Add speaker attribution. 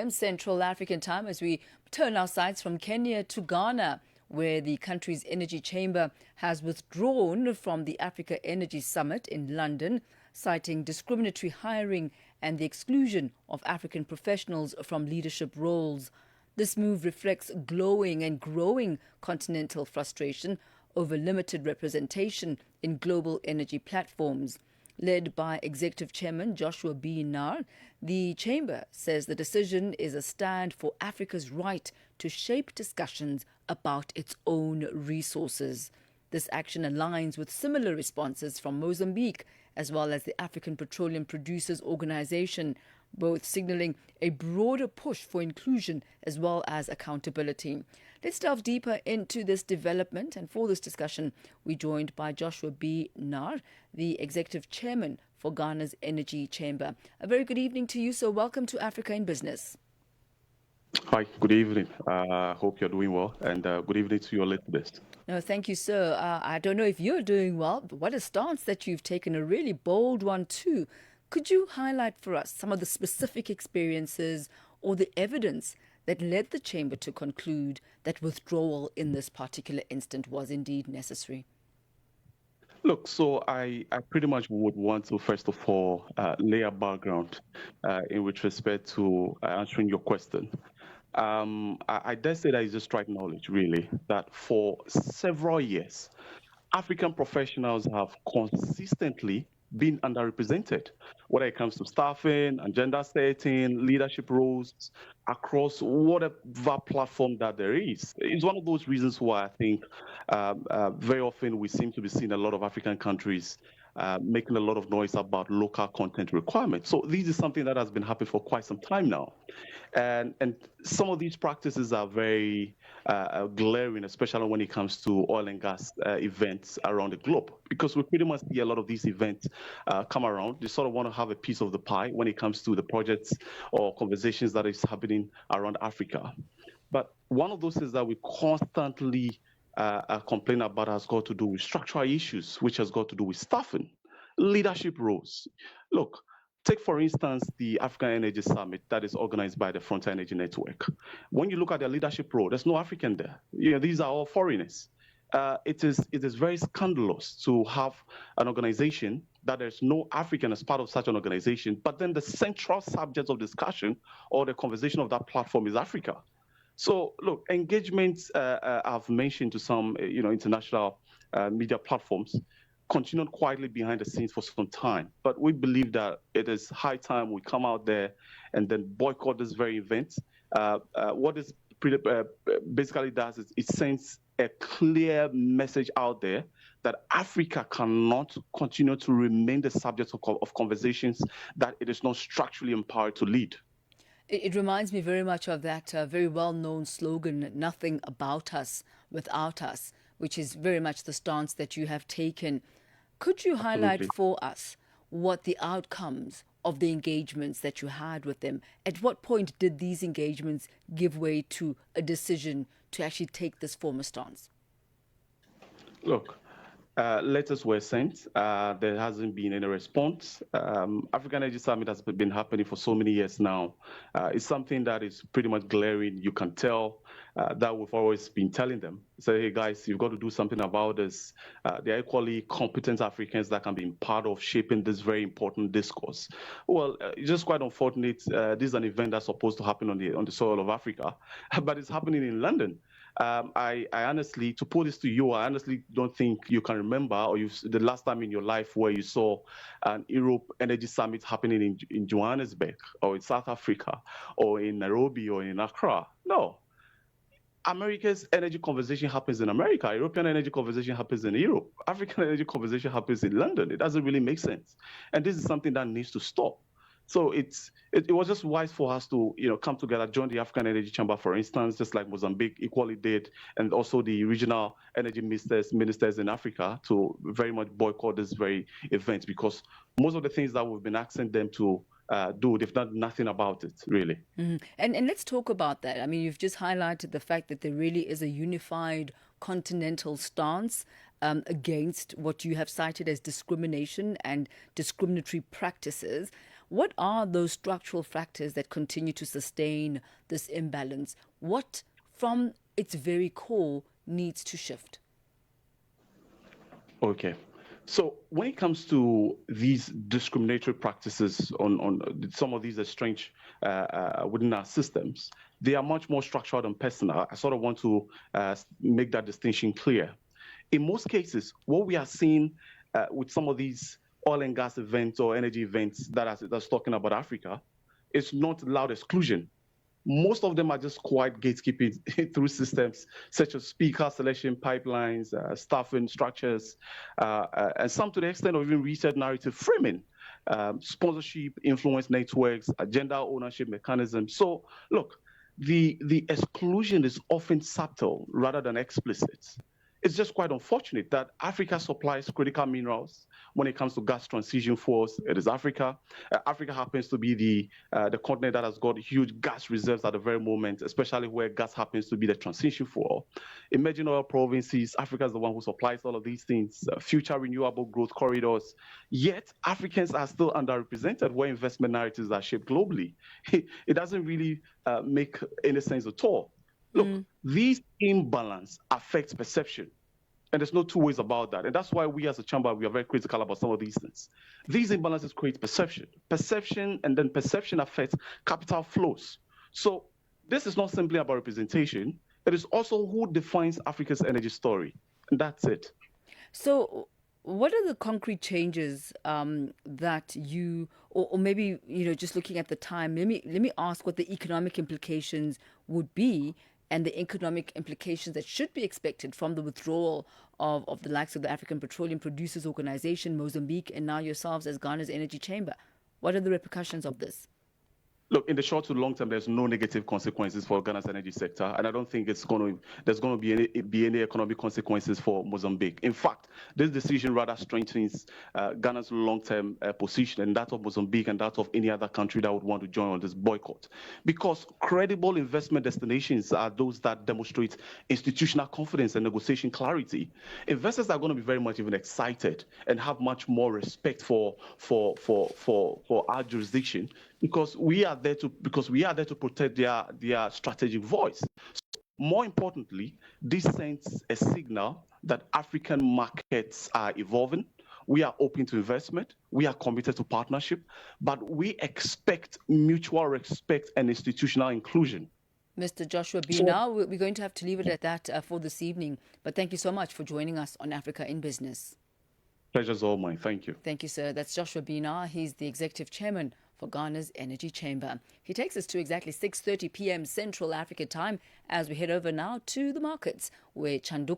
Speaker 1: Central African time as we turn our sights from Kenya to Ghana, where the country's energy chamber has withdrawn from the Africa Energy Summit in London, citing discriminatory hiring and the exclusion of African professionals from leadership roles. This move reflects glowing and growing continental frustration over limited representation in global energy platforms. Led by Executive Chairman Joshua B. Narh, the Chamber says the decision is a stand for Africa's right to shape discussions about its own resources. This action aligns with similar responses from Mozambique as well as the African Petroleum Producers Organization, both signaling a broader push for inclusion as well as accountability. Let's delve deeper into this development, and for this discussion, we're joined by Joshua B. Narh, the Executive Chairman for Ghana's Energy Chamber. A very good evening to you, so welcome to Africa in Business.
Speaker 2: Hi, good evening. Hope you're doing well, and good evening to your listeners.
Speaker 1: No, thank you, sir. I don't know if you're doing well, but what a stance that you've taken, a really bold one too. Could you highlight for us some of the specific experiences or the evidence that led the Chamber to conclude that withdrawal in this particular instant was indeed necessary?
Speaker 2: Look, so I pretty much would want to, first of all, lay a background in with respect to answering your question. I dare say that is just strike knowledge, really, that for several years, African professionals have consistently been underrepresented, whether it comes to staffing, agenda setting, leadership roles, across whatever platform that there is. It's one of those reasons why I think very often we seem to be seeing a lot of African countries making a lot of noise about local content requirements. So this is something that has been happening for quite some time now. And some of these practices are very glaring, especially when it comes to oil and gas events around the globe, because we pretty much see a lot of these events come around. They sort of want to have a piece of the pie when it comes to the projects or conversations that is happening around Africa. But one of those is that we constantly complain about has got to do with structural issues, which has got to do with staffing, leadership roles. Look, take for instance the African Energy Summit that is organized by the Frontier Energy Network. When you look at their leadership role, there's no African there. These are all foreigners. It is very scandalous to have an organization that there's no African as part of such an organization, but then the central subject of discussion or the conversation of that platform is Africa. So, look, engagements I've mentioned to some, international media platforms continued quietly behind the scenes for some time. But we believe that it is high time we come out there and then boycott this very event. What this basically does is it sends a clear message out there that Africa cannot continue to remain the subject of conversations that it is not structurally empowered to lead.
Speaker 1: It reminds me very much of that very well-known slogan, "Nothing about us without us," which is very much the stance that you have taken. Could you highlight
Speaker 2: Absolutely.
Speaker 1: for us what the outcomes of the engagements that you had with them? At what point did these engagements give way to a decision to actually take this former stance?
Speaker 2: Look, letters were sent. There hasn't been any response. African Energy Summit has been happening for so many years now. It's something that is pretty much glaring. You can tell that we've always been telling them, say, hey guys, you've got to do something about this. They're equally competent Africans that can be part of shaping this very important discourse. Well, it's just quite unfortunate. This is an event that's supposed to happen on the soil of Africa, but it's happening in London. I honestly, to put this to you, I honestly don't think you can remember the last time in your life where you saw an Europe Energy Summit happening in Johannesburg or in South Africa or in Nairobi or in Accra. No. America's energy conversation happens in America. European energy conversation happens in Europe. African energy conversation happens in London. It doesn't really make sense. And this is something that needs to stop. So it was just wise for us to come together, join the African Energy Chamber, for instance, just like Mozambique equally did, and also the regional energy ministers in Africa to very much boycott this very event, because most of the things that we've been asking them to do, they've done nothing about it, really.
Speaker 1: And let's talk about that. I mean, you've just highlighted the fact that there really is a unified continental stance against what you have cited as discrimination and discriminatory practices. What are those structural factors that continue to sustain this imbalance? What, from its very core, needs to shift?
Speaker 2: Okay. So when it comes to these discriminatory practices on some of these strange within our systems, they are much more structural than personal. I sort of want to make that distinction clear. In most cases, what we are seeing with some of these oil and gas events or energy events that's talking about Africa is not loud exclusion. Most of them are just quiet gatekeeping through systems such as speaker selection pipelines, staffing structures, and some to the extent of even research narrative framing, sponsorship, influence networks, agenda ownership mechanisms. So, look, the exclusion is often subtle rather than explicit. It's just quite unfortunate that Africa supplies critical minerals when it comes to gas transition fuels. It is Africa. Africa happens to be the continent that has got huge gas reserves at the very moment, especially where gas happens to be the transition fuel. Emerging oil provinces, Africa is the one who supplies all of these things, future renewable growth corridors. Yet Africans are still underrepresented where investment narratives are shaped globally. It doesn't really make any sense at all. Look, these imbalance affects perception. And there's no two ways about that. And that's why we as a chamber, we are very critical about some of these things. These imbalances create perception. Perception, and then perception affects capital flows. So this is not simply about representation. It is also who defines Africa's energy story. And that's it.
Speaker 1: So, what are the concrete changes that you, or maybe just looking at the time? Let me ask what the economic implications would be, and the economic implications that should be expected from the withdrawal of the likes of the African Petroleum Producers Organization, Mozambique, and now yourselves as Ghana's energy chamber. What are the repercussions of this?
Speaker 2: Look, in the short to long term, there's no negative consequences for Ghana's energy sector, and I don't think there's going to be any economic consequences for Mozambique. In fact, this decision rather strengthens Ghana's long-term position, and that of Mozambique and that of any other country that would want to join on this boycott, because credible investment destinations are those that demonstrate institutional confidence and negotiation clarity. Investors are going to be very much even excited and have much more respect for our jurisdiction, because we are there to protect their strategic voice. More importantly, this sends a signal that African markets are evolving. We are open to investment. We are committed to partnership, but we expect mutual respect and institutional inclusion.
Speaker 1: Mr. Joshua Bina, we're going to have to leave it at that for this evening. But thank you so much for joining us on Africa in Business.
Speaker 2: Pleasure's all mine. Thank you.
Speaker 1: Thank you, sir. That's Joshua Bina. He's the executive chairman for Ghana's Energy Chamber. He takes us to exactly 6:30 p.m. Central Africa time as we head over now to the markets, where Chandu